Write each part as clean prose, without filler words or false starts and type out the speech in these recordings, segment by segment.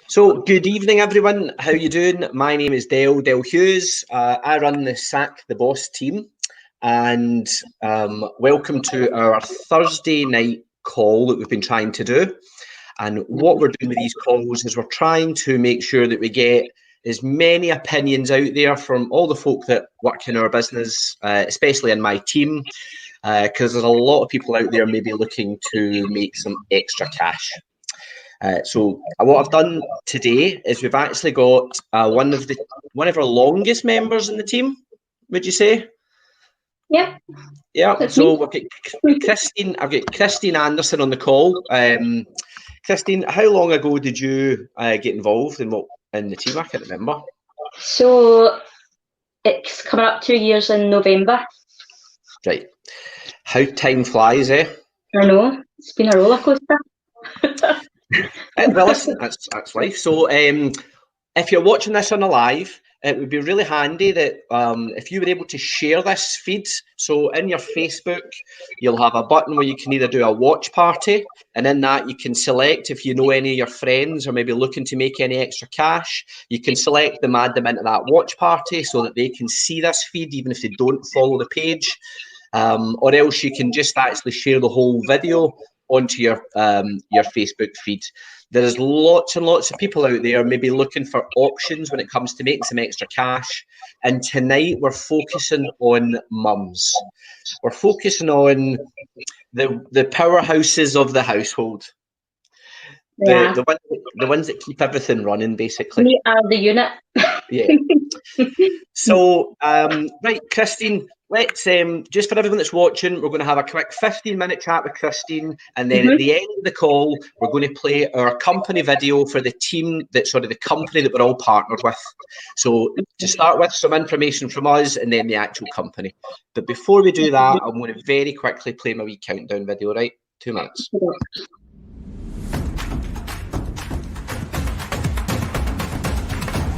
So, good evening, everyone. How you doing? My name is Del Hughes. I run the Sack the Boss team, and welcome to our Thursday night call that we've been trying to do. And what we're doing with these calls is we're trying to make sure that we get as many opinions out there from all the folk that work in our business, especially in my team, because there's a lot of people out there maybe looking to make some extra cash. So what I've done today is we've actually got one of our longest members in the team. Would you say? Yeah. Yeah. So we've got Christine. I've got Christine Anderson on the call. Christine, how long ago did you get involved in the team? I can't remember. So it's coming up 2 years in November. Right. How time flies, eh? I know. It's been a roller coaster. Well, listen, that's life. So, if you're watching this on a live, it would be really handy that if you were able to share this feed. So, in your Facebook, you'll have a button where you can either do a watch party, and in that you can select if you know any of your friends or maybe looking to make any extra cash. You can select them, add them into that watch party so that they can see this feed, even if they don't follow the page. Or else you can just actually share the whole video onto your Facebook feed. There is lots and lots of people out there maybe looking for options when it comes to making some extra cash. And tonight we're focusing on mums. We're focusing on the powerhouses of the household. Yeah. The ones that keep everything running, basically. We are the unit. Yeah. So, right, Christine, let's just for everyone that's watching, we're going to have a quick 15-minute chat with Christine, and then at the end of the call, we're going to play our company video for the team the company that we're all partnered with. So, to start with, some information from us, and then the actual company. But before we do that, I'm going to very quickly play my wee countdown video. Right, 2 minutes.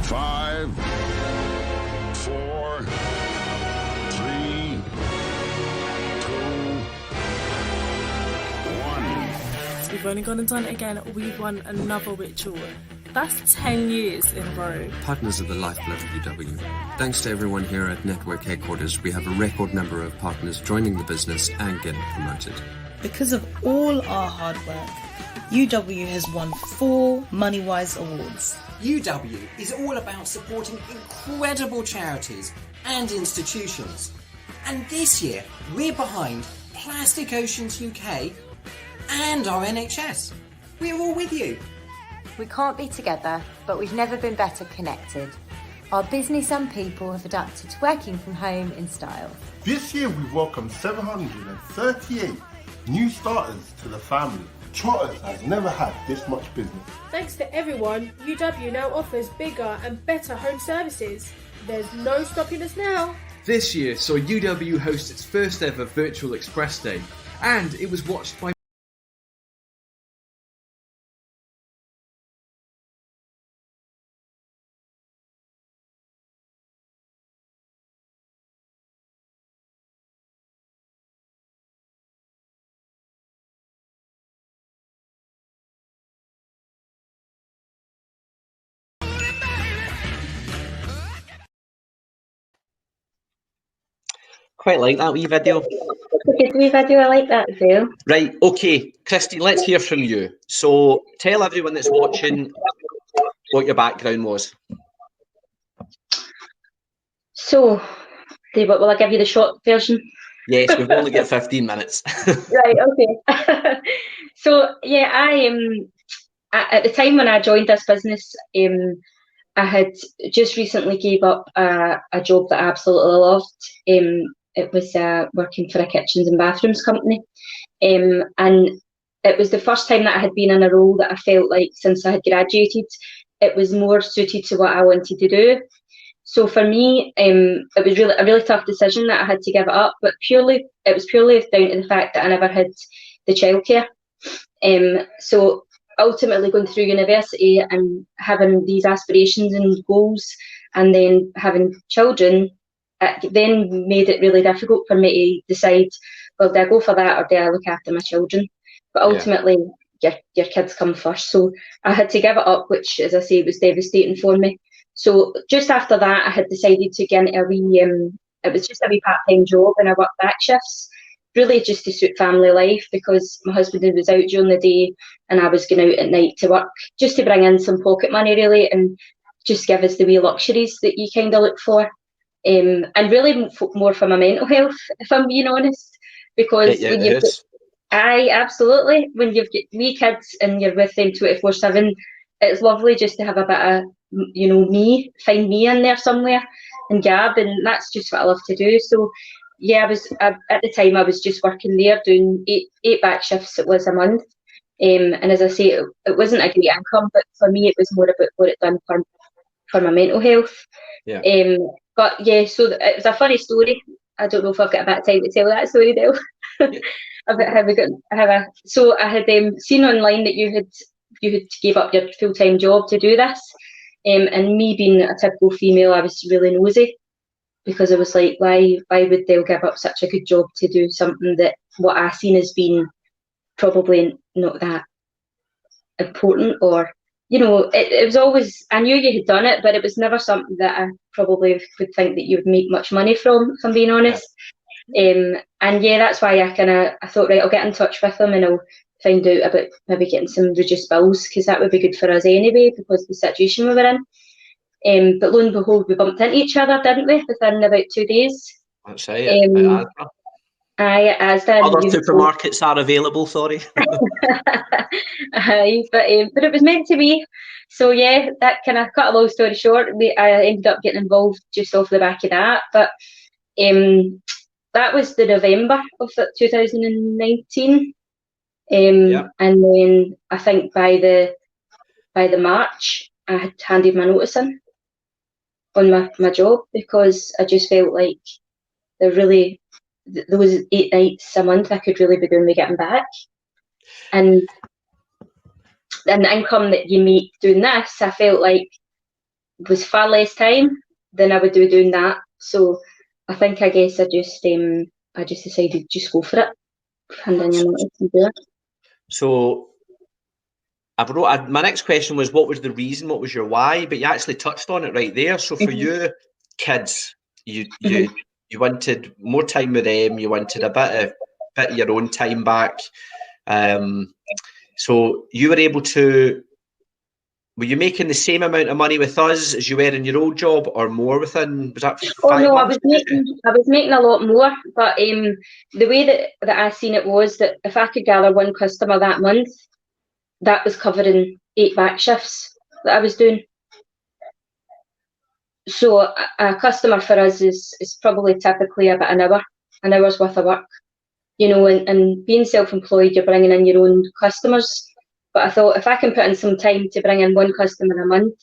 5, 4, 3, 2, 1. We've only gone and done it again. We've won another ritual. That's 10 years in a row. Partners are the lifeblood of UW. Thanks to everyone here at Network Headquarters, we have a record number of partners joining the business and getting promoted. Because of all our hard work, UW has won 4 MoneyWise awards. UW is all about supporting incredible charities and institutions. And this year, we're behind Plastic Oceans UK and our NHS. We're all with you. We can't be together, but we've never been better connected. Our business and people have adapted to working from home in style. This year we've welcomed 738 new starters to the family. Trotters has never had this much business. Thanks to everyone, UW now offers bigger and better home services. There's no stopping us now. This year saw UW host its first ever virtual Express Day, and it was watched by Quite like that wee video. Good wee video, I like that too. Right, okay, Christine, let's hear from you. So tell everyone that's watching what your background was. So, will I give you the short version? Yes, we've only got 15 minutes. Right, okay. So, yeah, at the time when I joined this business, I had just recently gave up a job that I absolutely loved. It was working for a kitchens and bathrooms company. And it was the first time that I had been in a role that I felt like since I had graduated, it was more suited to what I wanted to do. So for me, it was a really tough decision that I had to give it up, but it was purely down to the fact that I never had the childcare. So ultimately going through university and having these aspirations and goals and then having children, it then made it really difficult for me to decide, well, do I go for that or do I look after my children? But ultimately, your kids come first. So I had to give it up, which, as I say, was devastating for me. So just after that, I had decided to get into a wee, it was just a wee part-time job, and I worked back shifts, really just to suit family life, because my husband was out during the day and I was going out at night to work, just to bring in some pocket money, really, and just give us the wee luxuries that you kind of look for. And really more for my mental health, if I'm being honest, because when you've got, absolutely, when you've got wee kids and you're with them 24/7, it's lovely just to have a bit of, find me in there somewhere and gab, and that's just what I love to do. So yeah, at the time I was just working there doing eight back shifts. It was a month, and as I say, it wasn't a great income, but for me it was more about what it done for my mental health. But yeah, so it was a funny story. I don't know if I've got a bit of time to tell that story, Dale. About so I had seen online that you had gave up your full-time job to do this, and me being a typical female, I was really nosy, because I was like, why would they give up such a good job to do something that what I seen as being probably not that important, or it was always, I knew you had done it, but it was never something that I probably would think that you would make much money from, if I'm being honest. And yeah, that's why I thought, right, I'll get in touch with them and I'll find out about maybe getting some reduced bills, because that would be good for us anyway, because of the situation we were in. But lo and behold, we bumped into each other, didn't we, within about 2 days? That's right. Aye, Asda. Other supermarkets are available, sorry. Aye, but it was meant to be. So yeah, that kind of cut a long story short. I ended up getting involved just off the back of that. But that was the November of 2019. And then I think by the March, I had handed my notice in on my job, because I just felt like there was 8 nights a month I could really be doing with getting back, and the income that you make doing this, I felt like was far less time than I would do doing that. So I guess I just decided just go for it, hand in your notice and do it. So my next question was, what was the reason? What was your why? But you actually touched on it right there. So for you, kids, you wanted more time with them. You wanted a bit of your own time back. So you were able to. Were you making the same amount of money with us as you were in your old job, or more within? Was that 5 months? I was making a lot more. But the way that I seen it was that if I could gather one customer that month, that was covering 8 back shifts that I was doing. So a customer for us is probably typically about an hour's worth of work, and being self-employed, you're bringing in your own customers. But I thought, if I can put in some time to bring in one customer a month,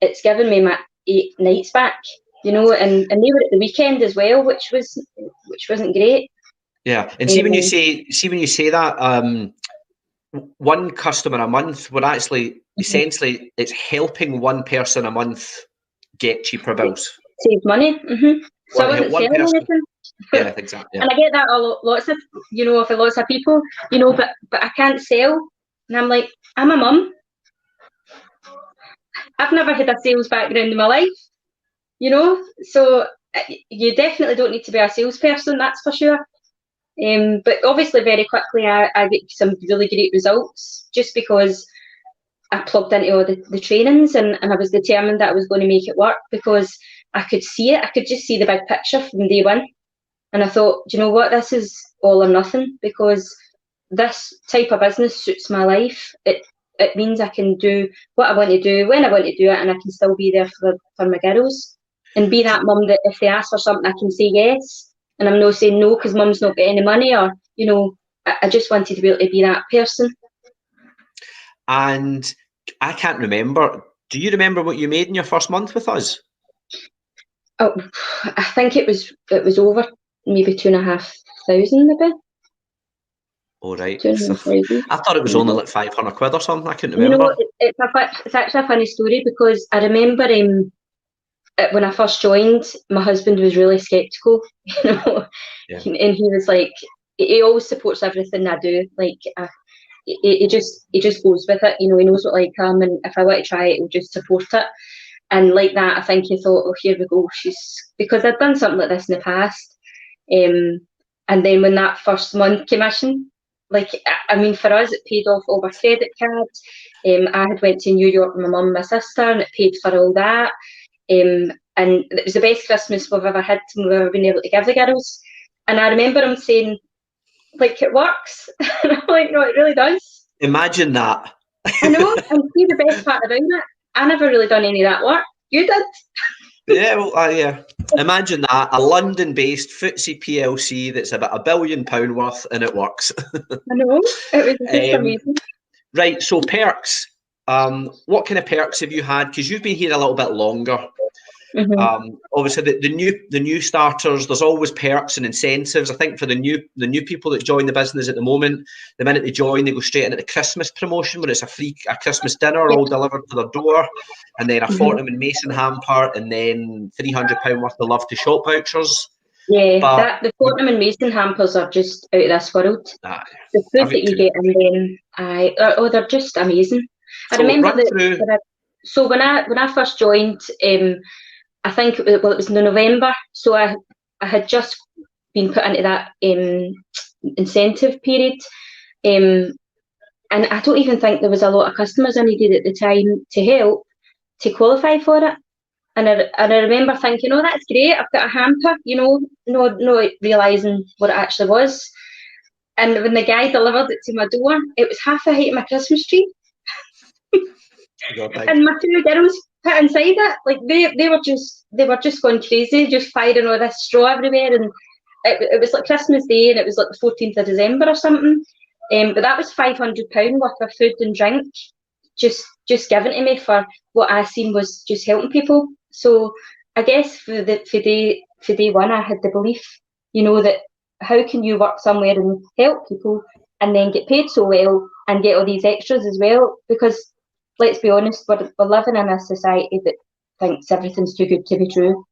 it's given me my 8 nights back, and they were at the weekend as well, which wasn't great. Yeah, and see when you say that, one customer a month, we're actually essentially, it's helping one person a month get cheaper bills. Save money. So I wasn't selling anything. Yeah, exactly. Yeah. And I get that lots of for lots of people, but I can't sell. And I'm like, I'm a mum. I've never had a sales background in my life, so you definitely don't need to be a salesperson, that's for sure. But obviously very quickly I get some really great results, just because I plugged into all the trainings, and I was determined that I was going to make it work, because I could see it. I could just see the big picture from day one. And I thought, do you know what, this is all or nothing, because this type of business suits my life. It means I can do what I want to do when I want to do it, and I can still be there for my girls, and be that mum that if they ask for something I can say yes, and I'm not saying no because mum's not got any money, or I just wanted to be able to be that person. And I can't remember. Do you remember what you made in your first month with us? Oh, I think it was over maybe 2,500 maybe. All right. I thought it was only like 500 quid or something. I couldn't remember. It's actually a funny story, because I remember when I first joined, my husband was really sceptical, and he was like, he always supports everything I do. Like he just goes with it. You know, he knows what like him, and if I want to try it, he'll just support it. And like that, I think he thought, oh, here we go. Because I'd done something like this in the past. And then when that first month commission, like, I mean, for us, it paid off all my credit cards. I had went to New York with my mum and my sister, and it paid for all that. And it was the best Christmas we've ever had, and we've ever been able to give the girls. And I remember him saying, like, it works. And I'm like, no, it really does. Imagine that. I know, and see the best part about it, I never really done any of that work. You did. Yeah, well, yeah. Imagine that, a London-based FTSE PLC that's about £1 billion worth, and it works. I know, it was just amazing. Right, so perks. What kind of perks have you had? Because you've been here a little bit longer. Obviously, the new starters, there's always perks and incentives. I think for the new people that join the business at the moment, the minute they join, they go straight into the Christmas promotion, where it's a Christmas dinner all delivered to their door, and then a Fortnum and Mason hamper, and then £300 worth of Love to Shop vouchers. Yeah, the Fortnum and Mason hampers are just out of this world. The food that you get, and then they're just amazing. I remember so when I first joined, I think it was November, so I had just been put into that incentive period, and I don't even think there was a lot of customers I needed at the time to help to qualify for it. And I remember thinking, oh, that's great, I've got a hamper, you know, not realising what it actually was. And when the guy delivered it to my door, it was half the height of my Christmas tree. And my two girls put inside it, like they were just going crazy, just firing all this straw everywhere. And it was like Christmas Day, and it was like the 14th of December or something. But that was £500 worth of food and drink, just given to me for what I seen was just helping people. So I guess for day one, I had the belief, you know, that how can you work somewhere and help people and then get paid so well and get all these extras as well? Because let's be honest, we're living in a society that thinks everything's too good to be true.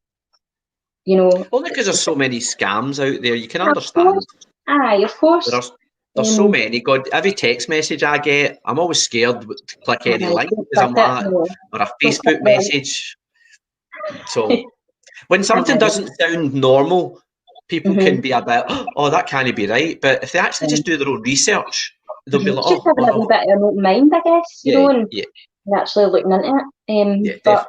You know, only because there's so many scams out there. You can understand. Of course. There's so many. God, every text message I get, I'm always scared to click any link because I'm like, or a Facebook message. So when something doesn't sound normal, people can be a bit, oh, that can't be right. But if they actually just do their own research, they'll be like, just having a wee bit of an open mind, I guess, you know, and actually looking into it.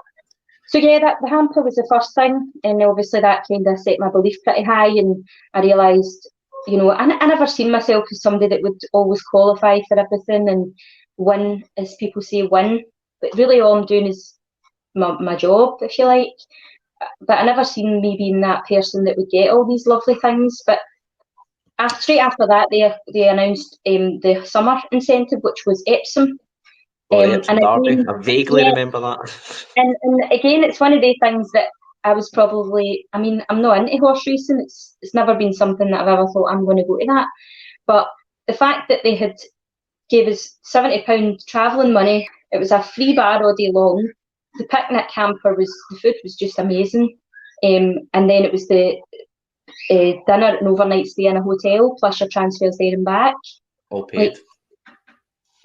So that the hamper was the first thing, and obviously that kind of set my belief pretty high, and I realised, you know, I never seen myself as somebody that would always qualify for everything and win, as people say, win. But really all I'm doing is my job, if you like. But I never seen me being that person that would get all these lovely things. But straight after that, they announced the summer incentive, which was Epsom. Epsom Derby. I vaguely remember that. And again, it's one of the things that I was probably, I mean, I'm not into horse racing. It's never been something that I've ever thought I'm going to go to that. But the fact that they had gave us £70 travelling money, it was a free bar all day long. The picnic hamper the food was just amazing. And then it was the dinner and overnight stay in a hotel, plus your transfers there and back. All paid.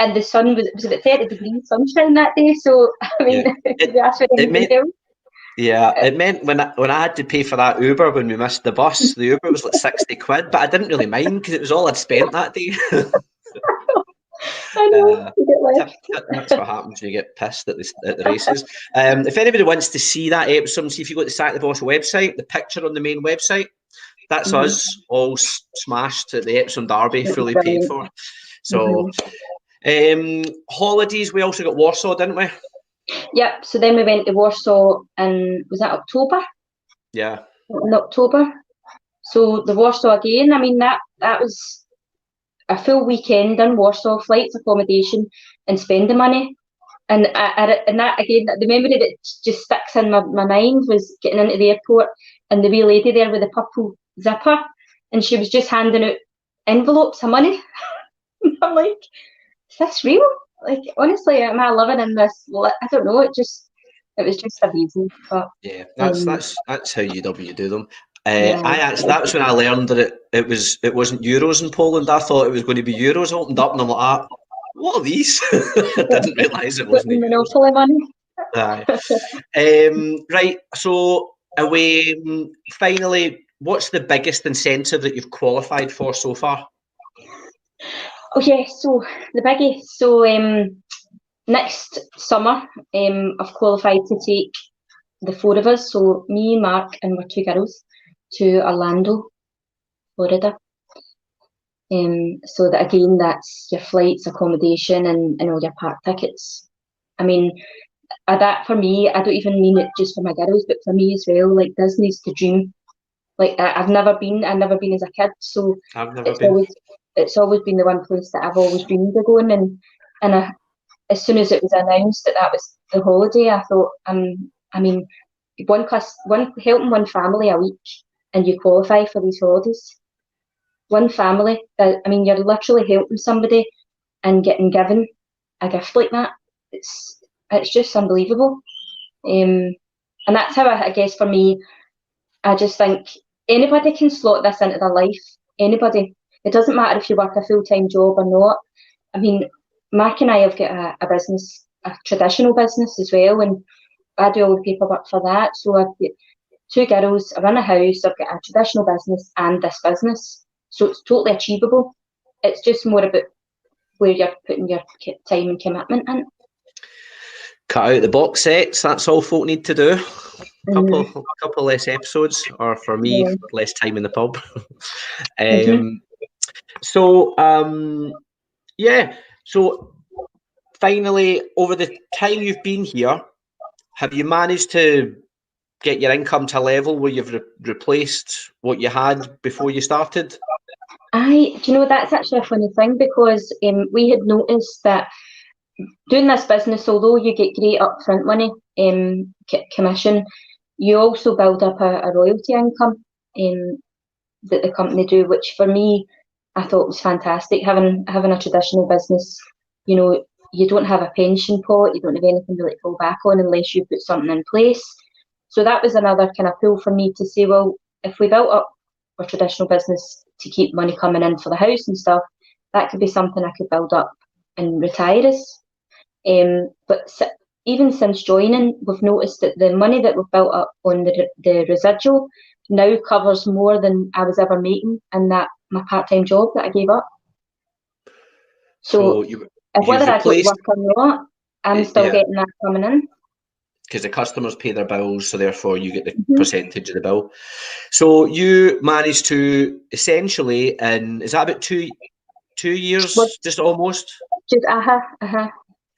And the sun was about 30 degrees sunshine that day. So, I mean, it meant when I had to pay for that Uber when we missed the bus, the Uber was like 60 quid, but I didn't really mind because it was all I'd spent that day. I know. That's what happens when you get pissed at the races. If anybody wants to see that Epsom, see if you go to the Sack the Boss website, the picture on the main website, that's us all smashed at the Epsom Derby, fully paid for. So, holidays, we also got Warsaw, didn't we? Yep. So then we went to Warsaw was that October? Yeah. In October. So the Warsaw again. I mean that was a full weekend in Warsaw, flights, accommodation, and spending money. And that again, the memory that just sticks in my mind was getting into the airport and the wee lady there with the purple zipper, and she was just handing out envelopes of money. I'm like, is this real? Like, honestly, am I living in this? I don't know. It was just amazing. But yeah, that's how UW do them. That was when I learned that it wasn't euros in Poland. I thought it was going to be euros opened up, and I'm like, what are these? I didn't realise it wasn't even Monopoly money. Right, so finally, what's the biggest incentive that you've qualified for so far? Oh yeah, so the biggie. So next summer, I've qualified to take the 4 of us, so me, Mark, and my 2 girls, to Orlando, Florida. So that again, that's your flights, accommodation, and all your park tickets. I mean, that for me, I don't even mean it just for my girls, but for me as well. Like, Disney's the dream. Like, I've never been as a kid, so it's always been the one place that I've always dreamed of going. And as soon as it was announced that was the holiday, I thought, I mean, helping one family a week, and you qualify for these holidays. One family, you're literally helping somebody and getting given a gift like that. It's just unbelievable. And that's how I guess for me, I just think anybody can slot this into their life. Anybody. It doesn't matter if you work a full-time job or not. I mean, Mark and I have got a business, a traditional business as well, and I do all the paperwork for that. So I've got 2 girls, I run a house, I've got a traditional business and this business. So it's totally achievable. It's just more about where you're putting your time and commitment in. Cut out the box sets, that's all folk need to do. A couple less episodes, or for me, less time in the pub. So finally, over the time you've been here, have you managed to get your income to a level where you've replaced what you had before you started? Do you know, that's actually a funny thing, because we had noticed that doing this business, although you get great upfront money, commission, you also build up a royalty income that the company do, which for me, I thought was fantastic. Having a traditional business, you know, you don't have a pension pot, you don't have anything to fall back on unless you put something in place. So that was another kind of pull for me to say, well, if we built up a traditional business to keep money coming in for the house and stuff, that could be something I could build up and retire as. But even since joining, we've noticed that the money that we've built up on the residual now covers more than I was ever making in my part-time job that I gave up. So whether I go to work or not, I'm still getting that coming in. Because the customers pay their bills, so therefore you get the percentage of the bill. So you managed to essentially, is that about 2 years, just almost? Just So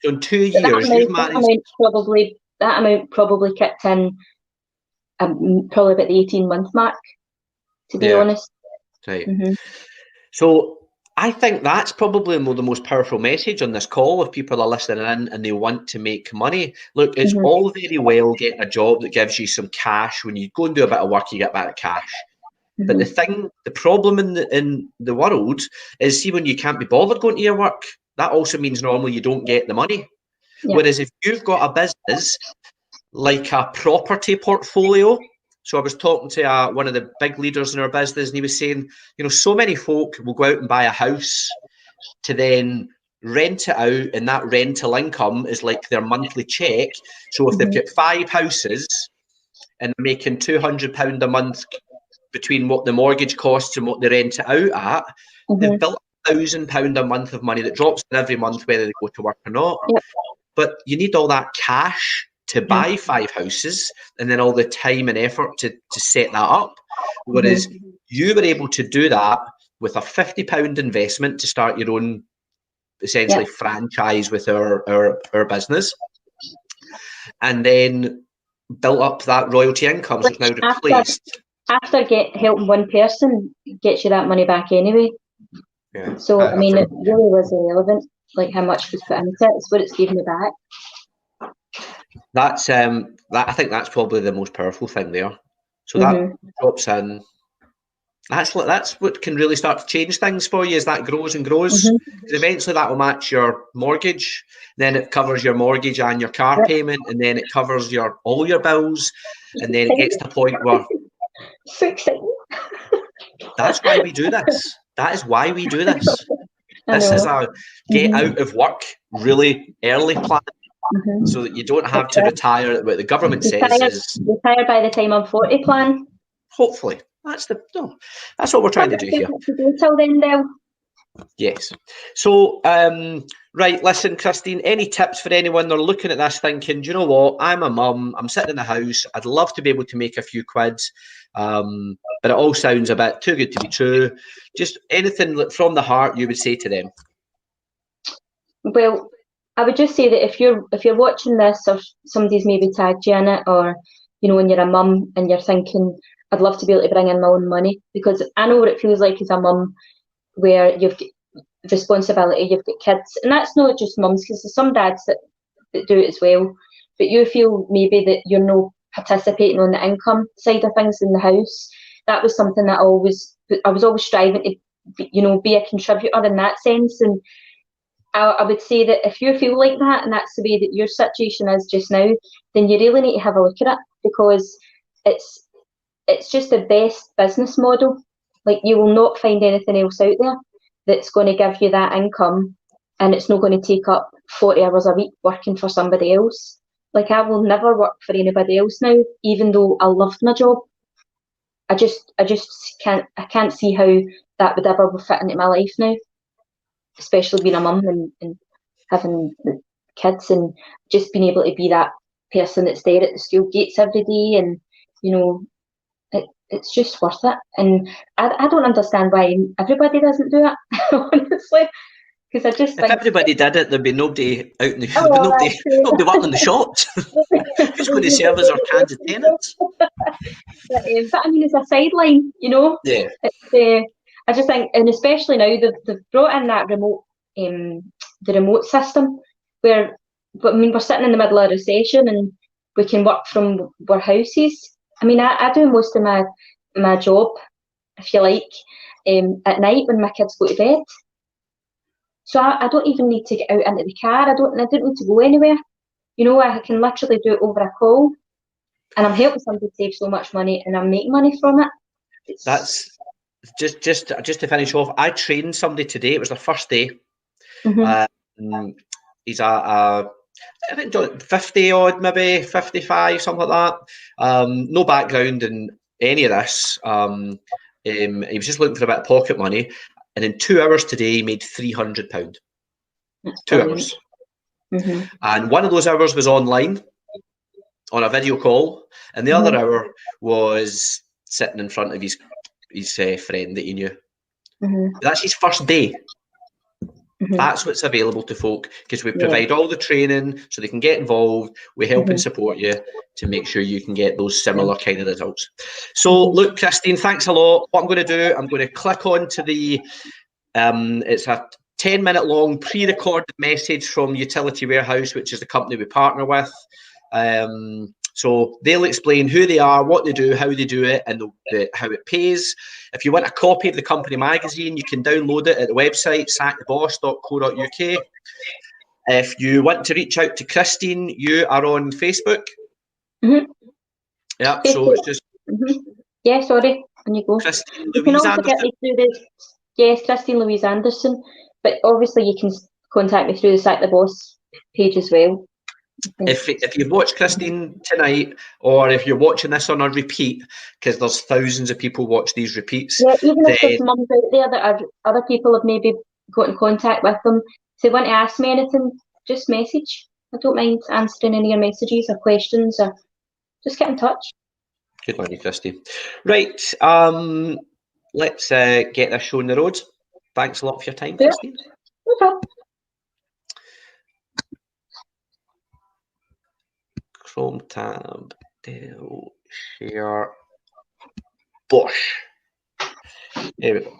in 2 years, you've managed. That amount probably kicked in probably about the 18-month mark, to be honest. Right. So I think that's probably the most powerful message on this call if people are listening in and they want to make money. Look, it's all very well getting a job that gives you some cash. When you go and do a bit of work, you get a bit of cash. But the problem in the world is, see, when you can't be bothered going to your work, that also means normally you don't get the money. Whereas if you've got a business like a property portfolio, so I was talking to one of the big leaders in our business, and he was saying, you know, so many folk will go out and buy a house to then rent it out, and that rental income is like their monthly check. So if they've got 5 houses and they're making £200 a month between what the mortgage costs and what they rent it out at, they've built £1,000 a month of money that drops in every month, whether they go to work or not. But you need all that cash to buy 5 houses, and then all the time and effort to set that up. Whereas you were able to do that with a £50 investment to start your own, essentially, franchise with our business, and then built up that royalty income, so it's now replaced. After helping one person gets you that money back anyway. So I mean, it really was irrelevant, like how much was put into it. It's what it's giving me back. That's I think that's probably the most powerful thing there. So that drops in. That's what can really start to change things for you as that grows and grows. Eventually that will match your mortgage, then it covers your mortgage and your car payment, and then it covers all your bills, and then it gets to a point where so exciting. That's why we do this. That is why we do this. This is a get out of work really early plan, so that you don't have to retire. What the government says is retire by the time I'm 40 plan. Hopefully, that's what we're trying to do here. Till then, though. Yes. So, right, listen, Christine, any tips for anyone they're looking at this thinking, do you know what? I'm a mum, I'm sitting in the house, I'd love to be able to make a few quids, but it all sounds a bit too good to be true. Just anything from the heart you would say to them? Well, I would just say that if you're watching this, or somebody's maybe tagged you in it, or when you're a mum and you're thinking, I'd love to be able to bring in my own money, because I know what it feels like as a mum, where you've got responsibility, you've got kids, and that's not just mums, because there's some dads that do it as well, but you feel maybe that you're not participating on the income side of things in the house. That was something that I was always striving to be a contributor in that sense. And I would say that if you feel like that, and that's the way that your situation is just now, then you really need to have a look at it, because it's just the best business model. Like, you will not find anything else out there that's going to give you that income, and it's not going to take up 40 hours a week working for somebody else. Like, I will never work for anybody else now, even though I loved my job. I just can't see how that would ever fit into my life now, especially being a mum and having kids, and just being able to be that person that's there at the school gates every day, and it's just worth it. And I don't understand why everybody doesn't do it, honestly, because I just think if everybody did it, there'd be nobody out in the nobody working in the shops. Who's going to serve as our cans attendants? But I mean, it's a sideline, Yeah. I just think, and especially now they've brought in that the remote system, but I mean, we're sitting in the middle of a recession and we can work from our houses. I mean, I do most of my job, if you like, at night when my kids go to bed. So I don't even need to get out into the car. I don't need to go anywhere. I can literally do it over a call, and I'm helping somebody save so much money, and I'm making money from it. That's just to finish off. I trained somebody today. It was their first day. He's I think 50 odd, maybe 55, something like that. No background in any of this. He was just looking for a bit of pocket money, and in 2 hours today, he made £300. 2 hours. And one of those hours was online on a video call, and the other hour was sitting in front of his friend that he knew. That's his first day. That's what's available to folk, because we provide all the training so they can get involved. We help and support you to make sure you can get those similar kind of results. So look, Christine, thanks a lot. What I'm going to do, I'm going to click on to the it's a 10-minute long pre-recorded message from Utility Warehouse, which is the company we partner with. So they'll explain who they are, what they do, how they do it, and how it pays. If you want a copy of the company magazine, you can download it at the website, sacktheboss.co.uk. If you want to reach out to Christine, you are on Facebook. Yeah, so it's just... Yeah, sorry, when you go. Christine You can Louise also Anderson. get me through yes, Christine Louise Anderson, but obviously you can contact me through the Sack the Boss page as well. If you've watched Christine tonight, or if you're watching this on a repeat, because there's thousands of people watch these repeats. Yeah, even if there's mums out there that other people have maybe got in contact with them, if they want to ask me anything, just message. I don't mind answering any of your messages or questions, or just get in touch. Good morning, Christy. Right, let's get this show on the road. Thanks a lot for your time, Christine. No problem. Chrome tab, Dell, share, Bosch. There we go.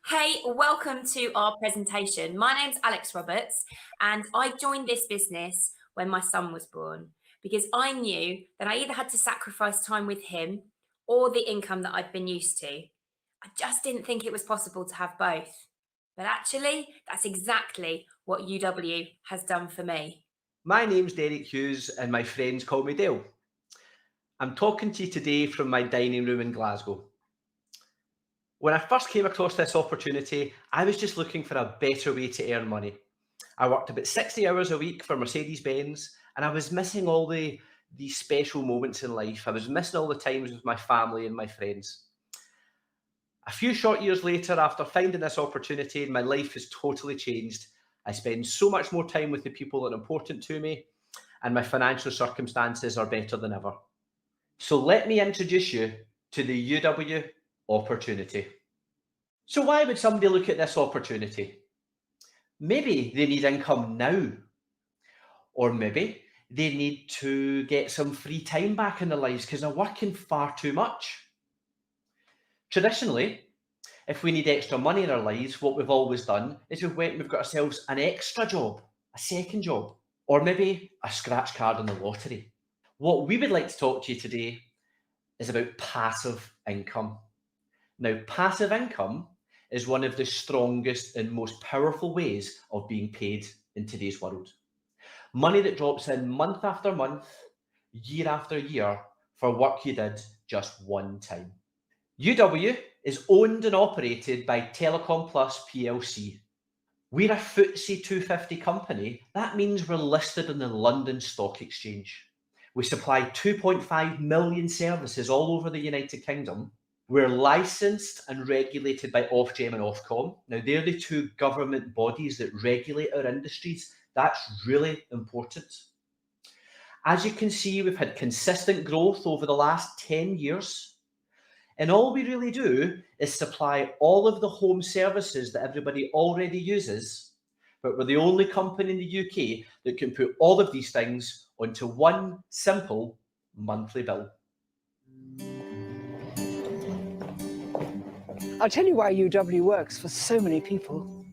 Hey, welcome to our presentation. My name's Alex Roberts, and I joined this business when my son was born, because I knew that I either had to sacrifice time with him or the income that I'd been used to. I just didn't think it was possible to have both. But actually, that's exactly what UW has done for me. My name's Derek Hughes and my friends call me Dale. I'm talking to you today from my dining room in Glasgow. When I first came across this opportunity, I was just looking for a better way to earn money. I worked about 60 hours a week for Mercedes-Benz, and I was missing all these special moments in life. I was missing all the times with my family and my friends. A few short years later, after finding this opportunity, my life has totally changed. I spend so much more time with the people that are important to me, and my financial circumstances are better than ever. So let me introduce you to the UW opportunity. So why would somebody look at this opportunity? Maybe they need income now, or maybe they need to get some free time back in their lives because they're working far too much. Traditionally, if we need extra money in our lives, what we've always done is we've got ourselves an extra job, a second job, or maybe a scratch card in the lottery. What we would like to talk to you today is about passive income. Now, passive income is one of the strongest and most powerful ways of being paid in today's world. Money that drops in month after month, year after year, for work you did just one time. UW is owned and operated by Telecom Plus PLC. We're a FTSE 250 company. That means we're listed on the London Stock Exchange. We supply 2.5 million services all over the United Kingdom. We're licensed and regulated by Ofgem and Ofcom. Now, they're the two government bodies that regulate our industries. That's really important. As you can see, we've had consistent growth over the last 10 years. And all we really do is supply all of the home services that everybody already uses, but we're the only company in the UK that can put all of these things onto one simple monthly bill. I'll tell you why UW works for so many people.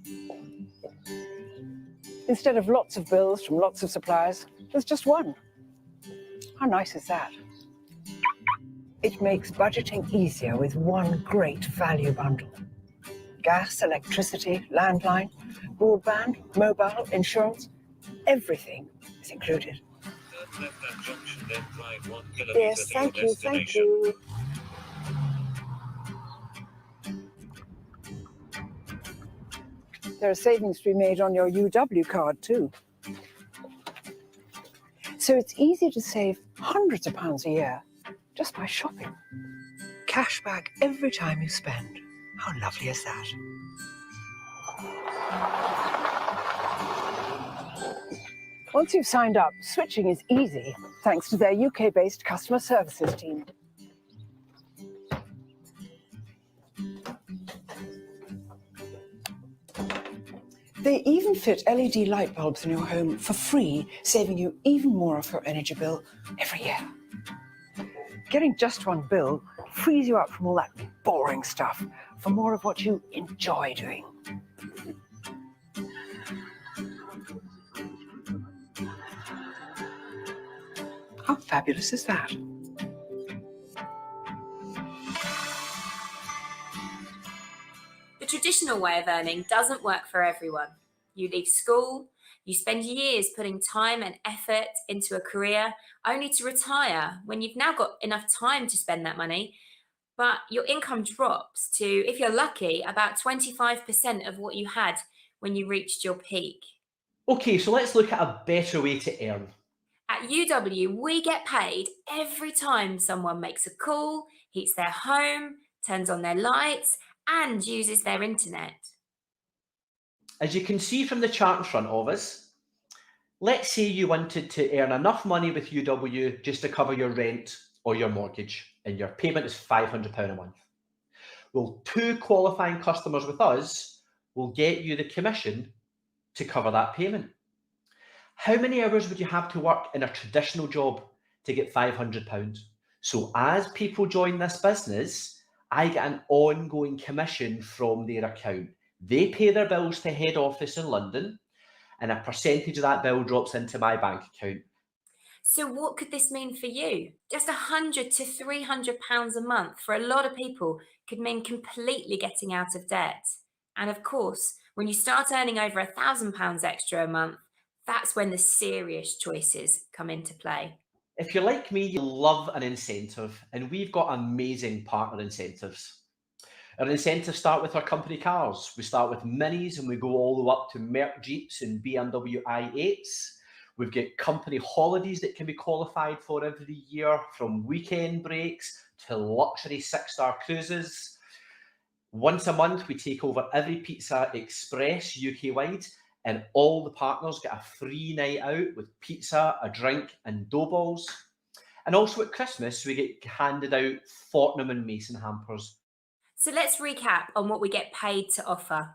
Instead of lots of bills from lots of suppliers, there's just one. How nice is that? It makes budgeting easier with one great value bundle. Gas, electricity, landline, broadband, mobile, insurance, everything is included. Yes, thank you, thank you. There are savings to be made on your UW card too. So it's easy to save hundreds of pounds a year just by shopping. Cash back every time you spend. How lovely is that? Once you've signed up, switching is easy thanks to their UK-based customer services team. They even fit LED light bulbs in your home for free, saving you even more of your energy bill every year. Getting just one bill frees you up from all that boring stuff for more of what you enjoy doing. How fabulous is that? The traditional way of earning doesn't work for everyone. You leave school, you spend years putting time and effort into a career only to retire when you've now got enough time to spend that money, but your income drops to, if you're lucky, about 25% of what you had when you reached your peak. Okay, so let's look at a better way to earn. At UW, we get paid every time someone makes a call, heats their home, turns on their lights, and uses their internet. As you can see from the chart in front of us, let's say you wanted to earn enough money with UW just to cover your rent or your mortgage, and your payment is £500 a month. Well, 2 qualifying customers with us will get you the commission to cover that payment. How many hours would you have to work in a traditional job to get £500? So as people join this business, I get an ongoing commission from their account. They pay their bills to head office in London, and a percentage of that bill drops into my bank account. So what could this mean for you? Just £100 to £300 a month for a lot of people could mean completely getting out of debt. And of course, When you start earning over £1,000 extra a month, that's when the serious choices come into play. If you're like me, you love an incentive, and we've got amazing partner incentives. Our incentives start with our company cars. We start with Minis and we go all the way up to Merc Jeeps and BMW i8s. We've got company holidays that can be qualified for every year, from weekend breaks to luxury 6-star cruises. Once a month, we take over every Pizza Express UK-wide, and all the partners get a free night out with pizza, a drink and dough balls. And also at Christmas, we get handed out Fortnum and Mason hampers. So let's recap on what we get paid to offer.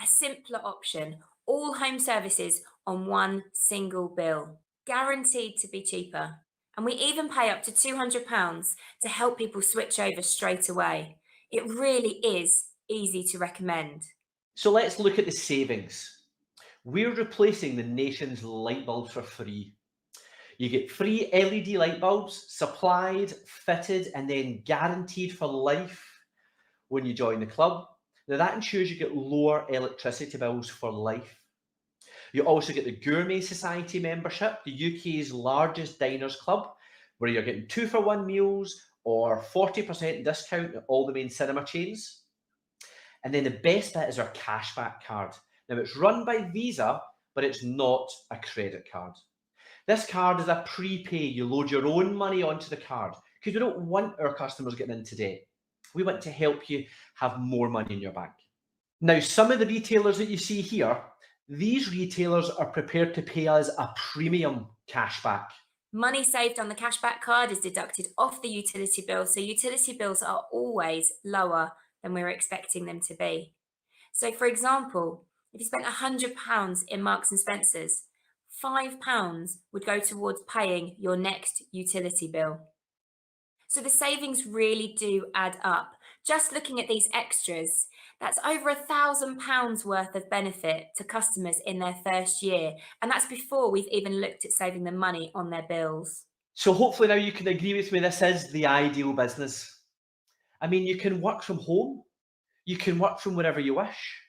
A simpler option, all home services on one single bill, guaranteed to be cheaper. And we even pay up to £200 to help people switch over straight away. It really is easy to recommend. So let's look at the savings. We're replacing the nation's light bulbs for free. You get free LED light bulbs, supplied, fitted, and then guaranteed for life when you join the club. Now that ensures you get lower electricity bills for life. You also get the Gourmet Society membership, the UK's largest diners club, where you're getting 2-for-1 meals or 40% discount at all the main cinema chains. And then the best bit is our cashback card. Now it's run by Visa, but it's not a credit card. This card is a prepay. You load your own money onto the card because we don't want our customers getting into debt. We want to help you have more money in your bank. Now, some of the retailers that you see here, these retailers are prepared to pay us a premium cashback. Money saved on the cashback card is deducted off the utility bill, so utility bills are always lower than we're expecting them to be. So, for example, if you spent £100 in Marks and Spencer's, £5 would go towards paying your next utility bill. So the savings really do add up. Just looking at these extras, that's over £1,000 worth of benefit to customers in their first year. And that's before we've even looked at saving them money on their bills. So hopefully now you can agree with me, this is the ideal business. I mean, you can work from home. You can work from wherever you wish.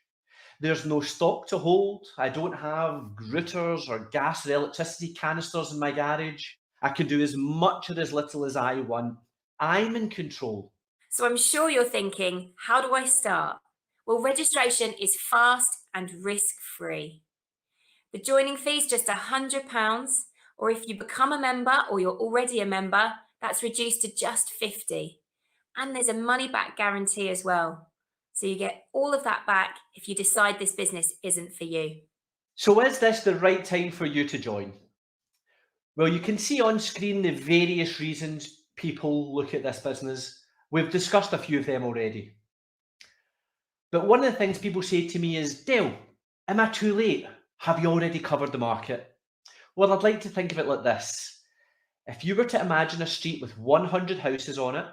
There's no stock to hold. I don't have routers or gas or electricity canisters in my garage. I can do as much or as little as I want. I'm in control. So I'm sure you're thinking, how do I start? Well, registration is fast and risk-free. The joining fee is just £100, or if you become a member or you're already a member, that's reduced to just £50. And there's a money-back guarantee as well. So you get all of that back if you decide this business isn't for you. So is this the right time for you to join? Well, you can see on screen the various reasons people look at this business. We've discussed a few of them already. But one of the things people say to me is, Dale, am I too late? Have you already covered the market? Well, I'd like to think of it like this. If you were to imagine a street with 100 houses on it,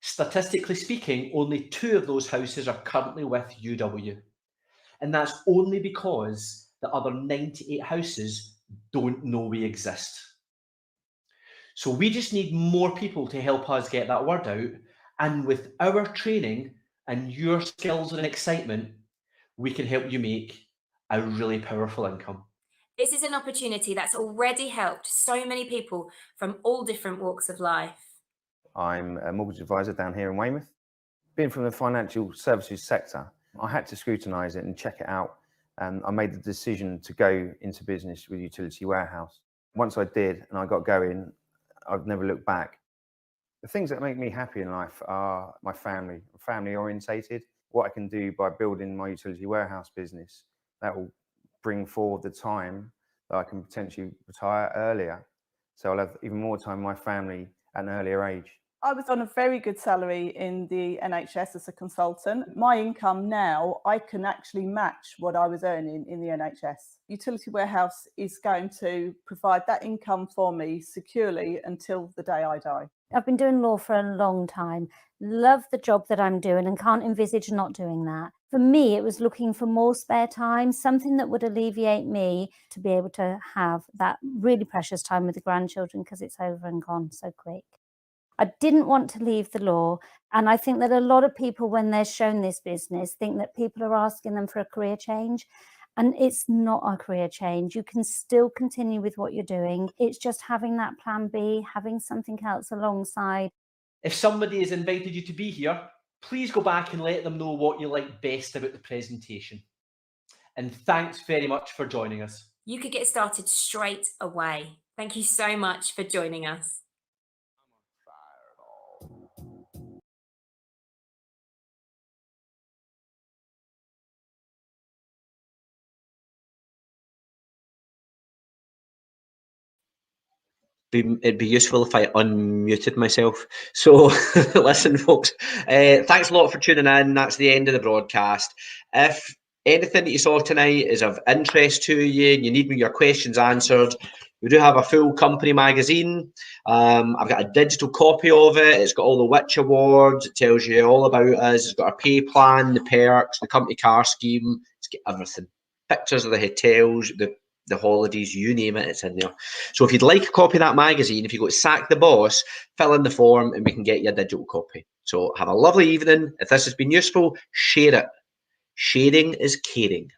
statistically speaking, only 2 of those houses are currently with UW. And that's only because the other 98 houses don't know we exist. So we just need more people to help us get that word out. And with our training and your skills and excitement, we can help you make a really powerful income. This is an opportunity that's already helped so many people from all different walks of life. I'm a mortgage advisor down here in Weymouth. Being from the financial services sector, I had to scrutinise it and check it out. And I made the decision to go into business with Utility Warehouse. Once I did and I got going, I've never looked back. The things that make me happy in life are my family, family orientated. What I can do by building my Utility Warehouse business, that will bring forward the time that I can potentially retire earlier. So I'll have even more time with my family at an earlier age. I was on a very good salary in the NHS as a consultant. My income now, I can actually match what I was earning in the NHS. Utility Warehouse is going to provide that income for me securely until the day I die. I've been doing law for a long time, love the job that I'm doing and can't envisage not doing that. For me, it was looking for more spare time, something that would alleviate me to be able to have that really precious time with the grandchildren because it's over and gone so quick. I didn't want to leave the law. And I think that a lot of people, when they're shown this business, think that people are asking them for a career change. And it's not a career change. You can still continue with what you're doing. It's just having that plan B, having something else alongside. If somebody has invited you to be here, please go back and let them know what you like best about the presentation. And thanks very much for joining us. You could get started straight away. Thank you so much for joining us. It'd be useful if I unmuted myself. So listen, folks, thanks a lot for tuning in. That's the end of the broadcast. If anything that you saw tonight is of interest to you and you need your questions answered, we do have a full company magazine. I've got a digital copy of it. It's got all the Which Awards. It tells you all about us. It's got our pay plan, the perks, the company car scheme. It's got everything. Pictures of the hotels, the holidays, you name it, it's in there. So if you'd like a copy of that magazine, if you go to Sack the Boss, fill in the form and we can get you a digital copy. So have a lovely evening. If this has been useful, share it. Sharing is caring.